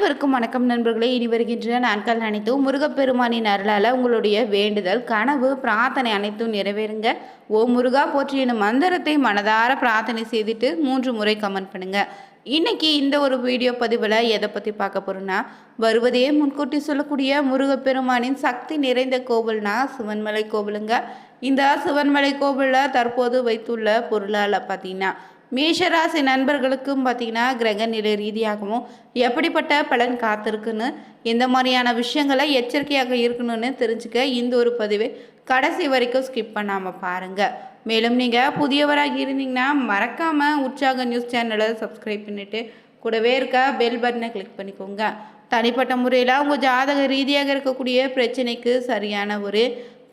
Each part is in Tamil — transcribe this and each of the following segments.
அனைவருக்கும் வணக்கம் நண்பர்களே. இனி வருகின்ற நாட்கள் அனைத்தும் முருகப்பெருமானின் அருளால் உங்களுடைய வேண்டுதல் கனவு பிரார்த்தனை அனைத்தும் நிறைவேறுங்க. ஓ முருகா போற்றி எனும் மந்திரத்தை மனதார பிரார்த்தனை செய்துட்டு 3 முறை கமெண்ட் பண்ணுங்க. இன்னைக்கு இந்த ஒரு வீடியோ பதிவில் எதை பற்றி பார்க்க போறோம்னா, வருவதே முன்கூட்டி சொல்லக்கூடிய முருகப்பெருமானின் சக்தி நிறைந்த கோவில்னா சிவன்மலை கோவிலுங்க. இந்த சிவன்மலை கோவிலில் தற்போது வைத்துள்ள பொருளால் பார்த்தீங்கன்னா மேஷராசி நண்பர்களுக்கும் பார்த்திங்கன்னா கிரக நிலை ரீதியாகவும் எப்படிப்பட்ட பலன் காத்திருக்குன்னு எந்த மாதிரியான விஷயங்களை எச்சரிக்கையாக இருக்கணும்னு தெரிஞ்சுக்க இந்த ஒரு பதிவை கடைசி வரைக்கும் ஸ்கிப் பண்ணாமல் பாருங்கள். மேலும் நீங்கள் புதியவராக இருந்தீங்கன்னா மறக்காமல் உற்சாக நியூஸ் சேனலை சப்ஸ்கிரைப் பண்ணிவிட்டு கூடவே இருக்க பெல் பட்டனை கிளிக் பண்ணிக்கோங்க. தனிப்பட்ட முறையில் உங்கள் ஜாதக ரீதியாக இருக்கக்கூடிய பிரச்சனைக்கு சரியான ஒரு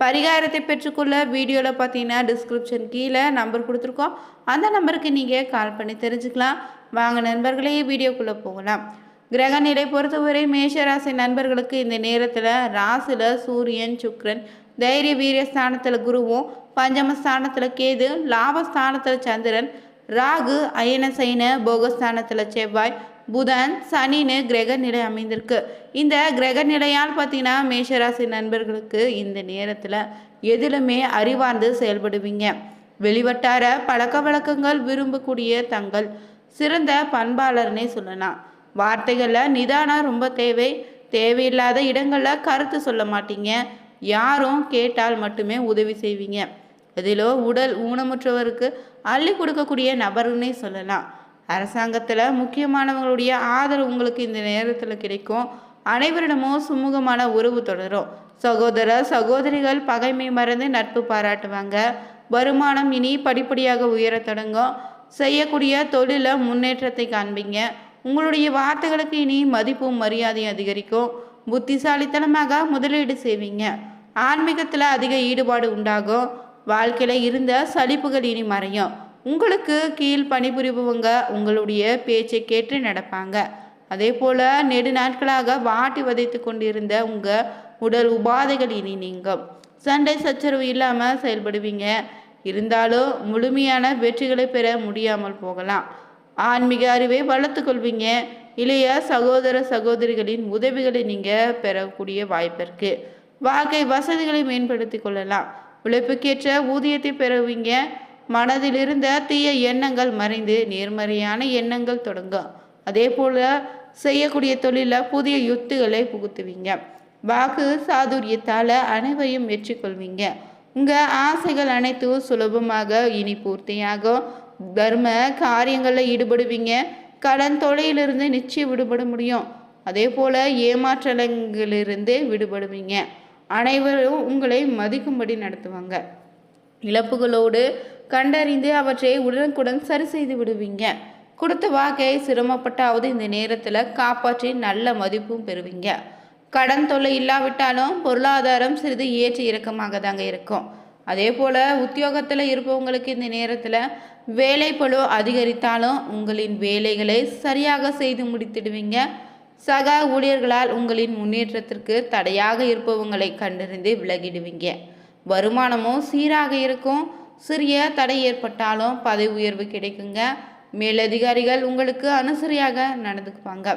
பரிகாரத்தை பெற்றுக்கொள்ள வீடியோவில் பார்த்தீங்கன்னா டிஸ்கிரிப்ஷன் கீழே நம்பர் கொடுத்துருக்கோம். அந்த நம்பருக்கு நீங்கள் கால் பண்ணி தெரிஞ்சுக்கலாம். வாங்க நண்பர்களே, வீடியோக்குள்ளே போகலாம். கிரக நிலை பொறுத்தவரை மேஷராசி நண்பர்களுக்கு இந்த நேரத்தில் ராசியில் சூரியன், சுக்கிரன், தைரிய வீரிய ஸ்தானத்தில் குருவும், பஞ்சமஸ்தானத்தில் கேது, லாபஸ்தானத்தில் சந்திரன், ராகு, அயன சைன போகஸ்தானத்தில் செவ்வாய், புதன், சனின்னு கிரக நிலை அமைந்திருக்கு. இந்த கிரக நிலையால் பார்த்தீங்கன்னா மேஷராசி நண்பர்களுக்கு இந்த நேரத்தில் எதிலுமே அறிவார்ந்து செயல்படுவீங்க. வெளிவட்டார பழக்க வழக்கங்கள் விரும்பக்கூடிய தங்கள் சிறந்த பண்பாளர்னே சொல்லலாம். வார்த்தைகளில் நிதானம் ரொம்ப தேவையில்லாத இடங்களில் கருத்து சொல்ல மாட்டீங்க. யாரும் கேட்டால் மட்டுமே உதவி செய்வீங்க. அதிலோ உடல் ஊனமுற்றவருக்கு அள்ளி கொடுக்கக்கூடிய நபர்னே சொல்லலாம். அரசாங்கத்தில் முக்கியமானவங்களுடைய ஆதரவு உங்களுக்கு இந்த நேரத்தில் கிடைக்கும். அனைவரிடமும் சுமூகமான உறவு தொடரும். சகோதர சகோதரிகள் பகைமை மறந்து நட்பு பாராட்டுவாங்க. வருமானம் இனி படிப்படியாக உயர தொடங்கும். செய்யக்கூடிய தொழிலில் முன்னேற்றத்தை காண்பீங்க. உங்களுடைய வார்த்தைகளுக்கு இனி மதிப்பும் மரியாதையும் அதிகரிக்கும். புத்திசாலித்தனமாக முதலீடு செய்வீங்க. ஆன்மீகத்தில் அதிக ஈடுபாடு உண்டாகும். வாழ்க்கையில் இருந்த சலிப்புகள் இனி மறையும். உங்களுக்கு கீழ் பணிபுரிபவங்க உங்களுடைய பேச்சை கேட்டு நடப்பாங்க. அதே போல் நெடு நாட்களாக வாட்டி வதைத்து கொண்டிருந்த உங்கள் உடல் உபாதைகள் இனி நீங்கும். சண்டை சச்சரவு இல்லாமல் செயல்படுவீங்க. இருந்தாலும் முழுமையான வெற்றிகளை பெற முடியாமல் போகலாம். ஆன்மீக அறிவை வளர்த்து கொள்வீங்க. இளைய சகோதர சகோதரிகளின் உதவிகளை நீங்கள் பெறக்கூடிய வாய்ப்பு இருக்குது. வாழ்க்கை வசதிகளை மேம்படுத்தி கொள்ளலாம். உழைப்புக்கேற்ற ஊதியத்தை பெறுவீங்க. மனதில் இருந்த தீய எண்ணங்கள் மறைந்து நேர்மறையான எண்ணங்கள் தொடங்கும். அதே போல் செய்யக்கூடிய தொழிலில் புதிய யுக்திகளை புகுத்துவீங்க. வாக்கு சாதுரியத்தால் அனைவரையும் வெற்றி கொள்வீங்க. உங்கள் ஆசைகள் அனைத்தும் சுலபமாக இனி பூர்த்தியாகும். தர்ம காரியங்களில் ஈடுபடுவீங்க. கடன் தொலையிலிருந்து நிச்சயம் விடுபட முடியும். அதே போல் ஏமாற்றங்களிலிருந்து விடுபடுவீங்க. அனைவரும் உங்களை மதிக்கும்படி நடத்துவாங்க. இழப்புகளோடு கண்டறிந்து அவற்றை உடனுக்குடன் சரி செய்து விடுவீங்க. கொடுத்த வாக்கை சிரமப்பட்டாவது இந்த நேரத்தில் காப்பாற்றி நல்ல மதிப்பும் பெறுவீங்க. கடன் தொல்லை இல்லாவிட்டாலும் பொருளாதாரம் சிறிது ஏற்ற இறக்கமாக தாங்க இருக்கும். அதே போல் உத்தியோகத்தில் இருப்பவங்களுக்கு இந்த நேரத்தில் வேலைப்பளு அதிகரித்தாலும் உங்களின் வேலைகளை சரியாக செய்து முடித்திடுவீங்க. சக ஊழியர்களால் உங்களின் முன்னேற்றத்திற்கு தடையாக இருப்பவங்களை கண்டறிந்து விலகிடுவீங்க. வருமானமும் சீராக இருக்கும். சிறிய தடை ஏற்பட்டாலும் பதவி உயர்வு கிடைக்குங்க. மேலதிகாரிகள் உங்களுக்கு அனுசரியாக நடந்துக்குவாங்க.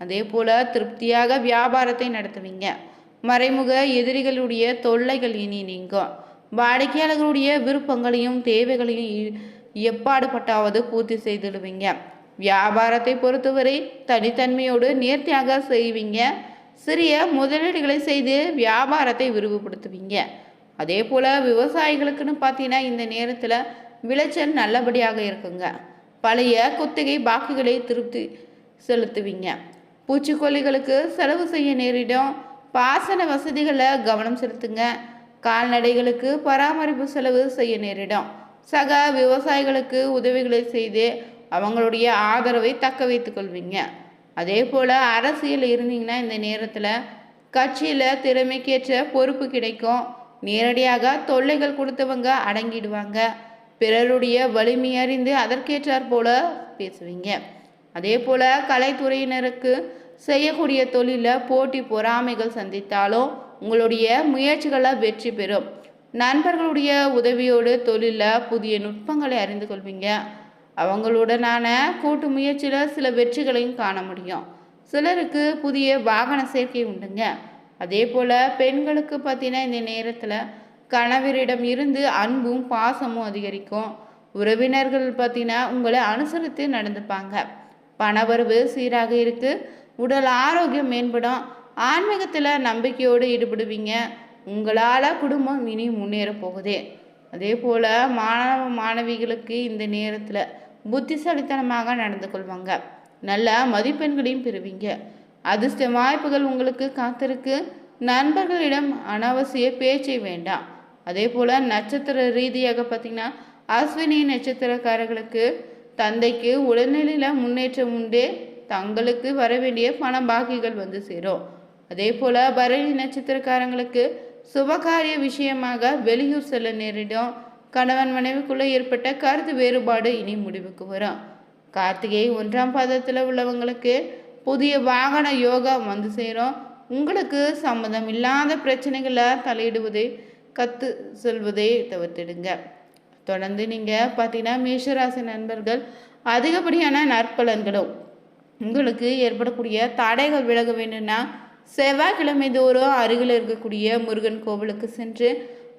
அதே போல் திருப்தியாக வியாபாரத்தை நடத்துவீங்க. மறைமுக எதிரிகளுடைய தொல்லைகள் இனி நீங்கும். வாடிக்கையாளர்களுடைய விருப்பங்களையும் தேவைகளையும் எப்பாடுபட்டாவது பூர்த்தி செய்துடுவீங்க. வியாபாரத்தை பொறுத்தவரை தனித்தன்மையோடு நேர்த்தியாக செய்வீங்க. சிறிய முதலீடுகளை செய்து வியாபாரத்தை விரிவுபடுத்துவீங்க. அதே போல் விவசாயிகளுக்குன்னு பார்த்தீங்கன்னா இந்த நேரத்தில் விளைச்சல் நல்லபடியாக இருக்குங்க. பழைய குத்தகை பாக்கிகளை திருப்தி செலுத்துவீங்க. பூச்சிக்கொல்லிகளுக்கு செலவு செய்ய நேரிடும். பாசன வசதிகளை கவனம் செலுத்துங்க. கால்நடைகளுக்கு பராமரிப்பு செலவு செய்ய நேரிடும். சக விவசாயிகளுக்கு உதவிகளை செய்து அவங்களுடைய ஆதரவை தக்க வைத்துக் கொள்வீங்க. அதே போல் அரசியல் இருந்தீங்கன்னா இந்த நேரத்தில் கட்சியில் திறமைக்கேற்ற பொறுப்பு கிடைக்கும். நேரடியாக தொல்லைகள் கொடுத்தவங்க அடங்கிடுவாங்க. பிறருடைய வலிமை அறிந்து அதற்கேற்றாற் போல பேசுவீங்க. அதே போல் கலைத்துறையினருக்கு செய்யக்கூடிய தொழிலில் போட்டி பொறாமைகள் சந்தித்தாலும் உங்களுடைய முயற்சிகளை வெற்றி பெறும். நண்பர்களுடைய உதவியோடு தொழிலில் புதிய நுட்பங்களை அறிந்து கொள்வீங்க. அவங்களுடனான கூட்டு முயற்சியில் சில வெற்றிகளையும் காண முடியும். சிலருக்கு புதிய வாகன சேர்க்கை உண்டுங்க. அதே போல் பெண்களுக்கு பார்த்தீங்கன்னா இந்த நேரத்தில் கணவரிடம் இருந்து அன்பும் பாசமும் அதிகரிக்கும். உறவினர்கள் பார்த்தீங்கன்னா உங்களை அனுசரித்து நடந்துப்பாங்க. பணவரவு சீராக இருக்கு. உடல் ஆரோக்கியம் மேம்படும். ஆன்மீகத்தில் நம்பிக்கையோடு ஈடுபடுவீங்க. உங்களால் குடும்பம் இனி முன்னேற போகுது. அதே போல் மாணவ மாணவிகளுக்கு இந்த நேரத்தில் புத்திசாலித்தனமாக நடந்து கொள்வாங்க. நல்ல மதிப்பெண்களையும் பெறுவீங்க. அதிர்ஷ்ட வாய்ப்புகள் உங்களுக்கு காத்திருக்கு. நண்பர்களிடம் அனாவசிய பேச்சை வேண்டாம். அதே போல் நட்சத்திர ரீதியாக பார்த்தீங்கன்னா அஸ்வினி நட்சத்திரக்காரர்களுக்கு தந்தைக்கு உடல்நிலையில் முன்னேற்றம் உண்டு. தங்களுக்கு வர வேண்டிய பண பாக்கிகள் வந்து சேரும். அதே போல் பரணி நட்சத்திரக்காரங்களுக்கு சுபகாரிய விஷயமாக வெளியூர் செல்ல நேரிடும். கணவன் மனைவிக்குள்ளே ஏற்பட்ட கருத்து வேறுபாடு இனி முடிவுக்கு வரும். கார்த்திகை 1ஆம் பாதத்தில் உள்ளவங்களுக்கு புதிய வாகன யோகா வந்து சேரும். உங்களுக்கு சம்மதம் இல்லாத பிரச்சனைகளை தலையிடுவதை கற்று செல்வதை தவிர்த்திடுங்க. தொடர்ந்து நீங்கள் பார்த்தீங்கன்னா மேஷராசி நண்பர்கள் அதிகப்படியான நற்பலன்களும் உங்களுக்கு ஏற்படக்கூடிய தடைகள் விலக வேண்டும்னா செவ்வாய்க்கிழமை தோறும் அருகில் இருக்கக்கூடிய முருகன் கோவிலுக்கு சென்று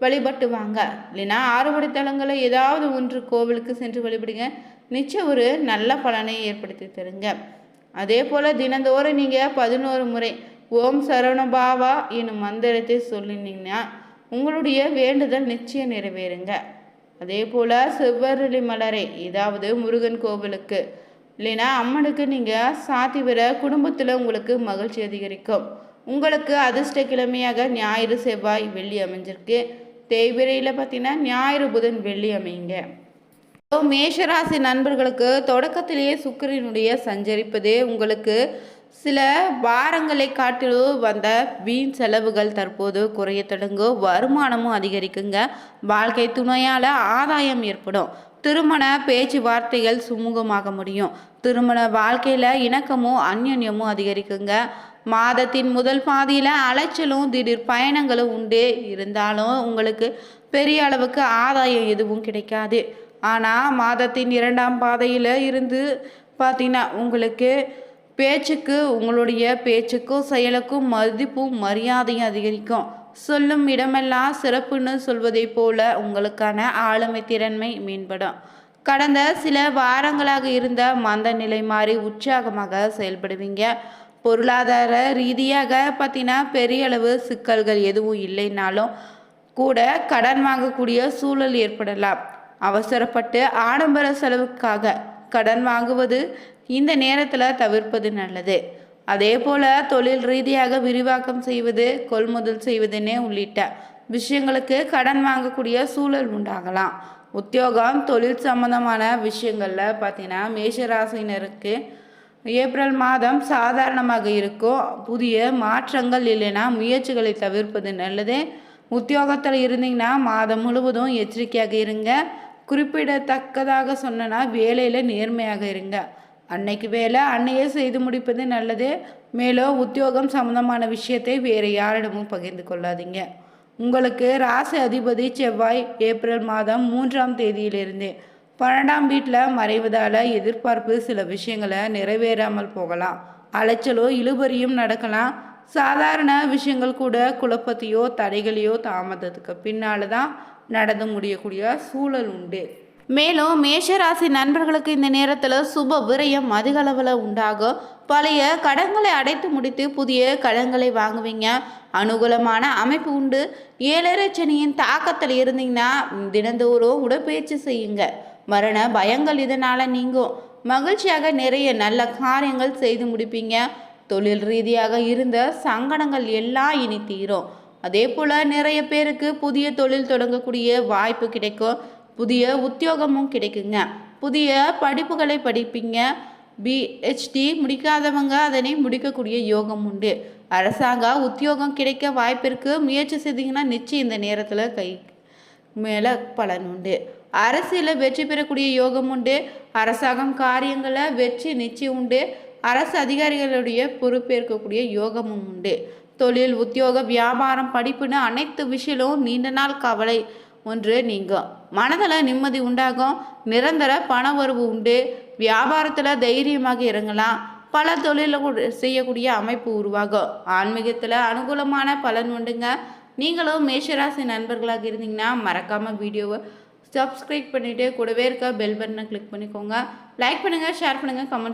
வழிபட்டு வாங்க. இல்லைன்னா ஆறுபடை தலங்களை ஏதாவது ஒன்று கோவிலுக்கு சென்று வழிபடுங்க. நிச்சயம் ஒரு நல்ல பலனை ஏற்படுத்தி தருங்க. அதே போல் தினந்தோறும் நீங்கள் 11 முறை ஓம் சரவணபாவா என்னும் மந்திரத்தை சொல்லினீங்கன்னா உங்களுடைய வேண்டுதல் நிச்சயம் நிறைவேறுங்க. அதே போல் செவ்வரளி மலரை ஏதாவது முருகன் கோவிலுக்கு இல்லைன்னா அம்மனுக்கு நீங்கள் சாத்தி வர குடும்பத்தில் உங்களுக்கு மகிழ்ச்சி அதிகரிக்கும். உங்களுக்கு அதிர்ஷ்ட கிழமையாக ஞாயிறு செவ்வாய் வெள்ளி அமைஞ்சிருக்கு. தேய்பிரையில் பார்த்தீங்கன்னா ஞாயிறு புதன் வெள்ளி அமைங்க. மேஷராசி நண்பர்களுக்கு தொடக்கத்திலேயே சுக்கிரனுடைய சஞ்சரிப்பது உங்களுக்கு சில வாரங்களை காட்டிலும் வந்த வீண் செலவுகள் தற்போது குறைய தொடங்கும். வருமானமும் அதிகரிக்குங்க. வாழ்க்கை துணையால் ஆதாயம் ஏற்படும். திருமண பேச்சுவார்த்தைகள் சுமூகமாக முடியும். திருமண வாழ்க்கையில் இணக்கமும் அந்யோன்யமும் அதிகரிக்குங்க. மாதத்தின் முதல் பாதியில் அலைச்சலும் திடீர் பயணங்களும் உண்டு. இருந்தாலும் உங்களுக்கு பெரிய அளவுக்கு ஆதாயம் எதுவும் கிடைக்காது. ஆனால் மாதத்தின் 2ஆம் பாதையில் இருந்து பார்த்தீங்கன்னா உங்களுக்கு உங்களுடைய பேச்சுக்கும் செயலுக்கும் மதிப்பும் மரியாதையும் அதிகரிக்கும். சொல்லும் இடமெல்லாம் சிறப்புன்னு சொல்வதை போல உங்களுக்கான ஆளுமை திறன்மை மேம்படும். கடந்த சில வாரங்களாக இருந்த மந்த நிலை மாறி உற்சாகமாக செயல்படுவீங்க. பொருளாதார ரீதியாக பார்த்தீங்கன்னா பெரிய அளவு சிக்கல்கள் எதுவும் இல்லைனாலும் கூட கடன் வாங்கக்கூடிய சூழல் ஏற்படலாம். அவசரப்பட்டு ஆடம்பர செலவுக்காக கடன் வாங்குவது இந்த நேரத்தில் தவிர்ப்பது நல்லது. அதே போல் தொழில் ரீதியாக விரிவாக்கம் செய்வது, கொள்முதல் செய்வதுன்னே உள்ளிட்ட விஷயங்களுக்கு கடன் வாங்கக்கூடிய சூழல் உண்டாகலாம். உத்தியோகம் தொழில் சம்பந்தமான விஷயங்களில் பார்த்தீங்கன்னா மேஷராசினருக்கு ஏப்ரல் மாதம் சாதாரணமாக இருக்கும். புதிய மாற்றங்கள் இல்லைன்னா முயற்சிகளை தவிர்ப்பது நல்லது. உத்தியோகத்தில் இருந்தீங்கன்னா மாதம் முழுவதும் எச்சரிக்கையாக இருங்க. குறிப்பிடத்தக்கதாக சொன்னா வேலையில் நேர்மையாக இருங்க. அன்னைக்கு வேலை அன்னையே செய்து முடிப்பது நல்லது. மேலும் உத்தியோகம் சம்பந்தமான விஷயத்தை வேறு யாரிடமும் பகிர்ந்து கொள்ளாதீங்க. உங்களுக்கு ராசி அதிபதி செவ்வாய் ஏப்ரல் மாதம் 3ஆம் தேதியிலிருந்து 12ஆம் வீட்டில் மறைவதால் எதிர்பார்ப்பு சில விஷயங்களை நிறைவேறாமல் போகலாம். அலைச்சலோ இழுபறியும் நடக்கலாம். சாதாரண விஷயங்கள் கூட குழப்பத்தையோ தடைகளையோ தாமதத்துக்கு பின்னால் தான் நடந்து முடியக்கூடிய சூழல் உண்டு. மேலும் மேஷராசி நண்பர்களுக்கு இந்த நேரத்தில் சுப விரயம் அதிக அளவில் உண்டாகும். பழைய கடன்களை அடைத்து முடித்து புதிய கடன்களை வாங்குவீங்க. அனுகூலமான அமைப்பு உண்டு. 7.5 சனியின் தாக்கத்தில் இருந்தீங்கன்னா தினந்தோறும் உடற்பயிற்சி செய்யுங்க. மரண பயங்கள் இதனால் நீங்கும். மகிழ்ச்சியாக நிறைய நல்ல காரியங்கள் செய்து முடிப்பீங்க. தொழில் ரீதியாக இருந்த சங்கடங்கள் எல்லாம் இனி தீரும். அதே போல் நிறைய பேருக்கு புதிய தொழில் தொடங்கக்கூடிய வாய்ப்பு கிடைக்கும். புதிய உத்தியோகமும் கிடைக்குங்க. புதிய படிப்புகளை படிப்பீங்க. பிஹெச்டி முடிக்காதவங்க அதனை முடிக்கக்கூடிய யோகம் உண்டு. அரசாங்க உத்தியோகம் கிடைக்க வாய்ப்பிற்கு முயற்சி செய்தீங்கன்னா நிச்சயம் இந்த நேரத்தில் கை மேலே பலன் உண்டு. அரசியலில் வெற்றி பெறக்கூடிய யோகம் உண்டு. அரசாங்கம் காரியங்களில் வெற்றி நிச்சயம் உண்டு. அரசு அதிகாரிகளுடைய பொறுப்பேற்கக்கூடிய யோகமும் உண்டு. தொழில் உத்தியோக வியாபாரம் படிப்புன்னு அனைத்து விஷயமும் நீண்ட நாள் கவலை ஒன்று நீங்கும். மனதில் நிம்மதி உண்டாகும். நிரந்தர பண வரவு உண்டு. வியாபாரத்தில் தைரியமாக இறங்கலாம். பல தொழிலில் செய்யக்கூடிய அமைப்பு உருவாகும். ஆன்மீகத்தில் அனுகூலமான பலன் உண்டுங்க. நீங்களும் மேஷராசி நண்பர்களாக இருந்தீங்கன்னா மறக்காமல் வீடியோவை சப்ஸ்கிரைப் பண்ணிவிட்டு கூடவே இருக்க பெல் பட்டனை கிளிக் பண்ணிக்கோங்க. லைக் பண்ணுங்கள், ஷேர் பண்ணுங்கள், கமெண்ட்